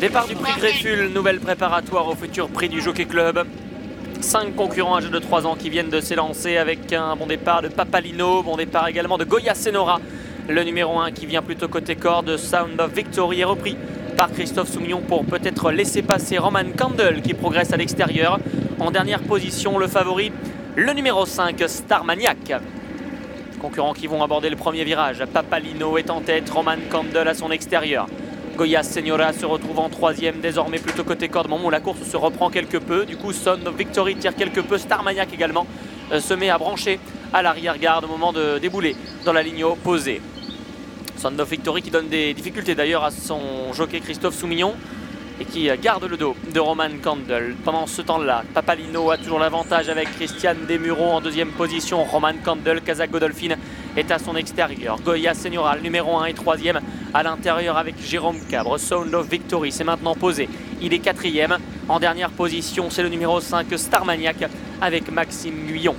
Départ du prix Grefful, nouvelle préparatoire au futur prix du Jockey Club. 5 concurrents âgés de 3 ans qui viennent de s'élancer avec un bon départ de Papalino, bon départ également de Goya Senora. Le numéro 1 qui vient plutôt côté corde, Sound of Victory est repris par Christophe Soumillon pour peut-être laisser passer Roman Candle qui progresse à l'extérieur. En dernière position, le favori, le numéro 5, Starmaniac. Concurrents qui vont aborder le premier virage. Papalino est en tête, Roman Candle à son extérieur. Goya Senora se retrouve en troisième, désormais plutôt côté corde, au moment où la course se reprend quelque peu. Du coup, Sound of Victory tire quelque peu. Starmaniac également se met à brancher à l'arrière-garde au moment de débouler dans la ligne opposée. Sound of Victory qui donne des difficultés d'ailleurs à son jockey Christophe Soumillon et qui garde le dos de Roman Candle. Pendant ce temps-là, Papalino a toujours l'avantage avec Christian Desmureaux en deuxième position. Roman Candle, Kazakh Godolphin est à son extérieur. Goya Senora, le numéro 1 et troisième à l'intérieur avec Jérôme Cabre. Sound of Victory s'est maintenant posé. Il est quatrième. En dernière position, c'est le numéro 5, Starmaniac, avec Maxime Guyon.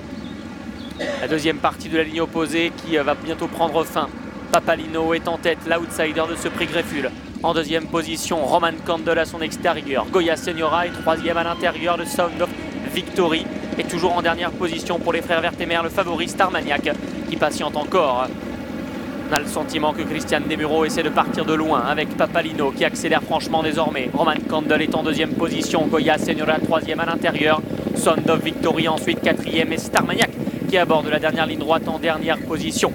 La deuxième partie de la ligne opposée qui va bientôt prendre fin. Papalino est en tête, l'outsider de ce prix Grefful. En deuxième position, Roman Candle à son extérieur. Goya Senora est troisième à l'intérieur de Sound of Victory. Et toujours en dernière position pour les frères Vertemer, le favori Starmaniac qui patiente encore. On a le sentiment que Christian Desmureaux essaie de partir de loin avec Papalino qui accélère franchement désormais. Roman Candle est en deuxième position, Goya Senora troisième à l'intérieur. Sound of Victory ensuite quatrième et Starmaniac qui aborde la dernière ligne droite en dernière position.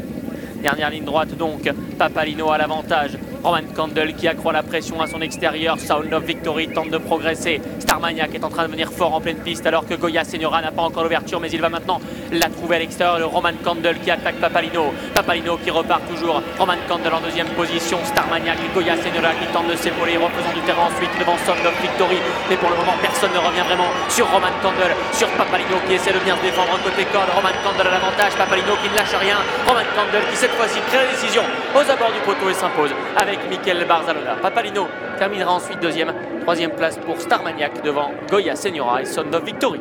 Dernière ligne droite donc, Papalino à l'avantage. Roman Candle qui accroît la pression à son extérieur. Sound of Victory tente de progresser. Starmaniac est en train de venir fort en pleine piste alors que Goya Senora n'a pas encore l'ouverture, mais il va maintenant la trouver à l'extérieur. Le Roman Candle qui attaque Papalino. Papalino qui repart toujours. Roman Candle en deuxième position. Starmaniac et Goya Senora qui tentent de s'épauler, refaisant du terrain ensuite devant Sound of Victory. Mais pour le moment, personne ne revient vraiment sur Roman Candle, sur Papalino qui essaie de bien se défendre côté corde. Roman Candle à l'avantage. Papalino qui ne lâche rien. Roman Candle qui cette fois-ci crée la décision aux abords du poteau et s'impose avec Mikel Barzalona. Papalino terminera ensuite deuxième. Troisième place pour Starmaniac devant Goya Senora et Sound of Victory.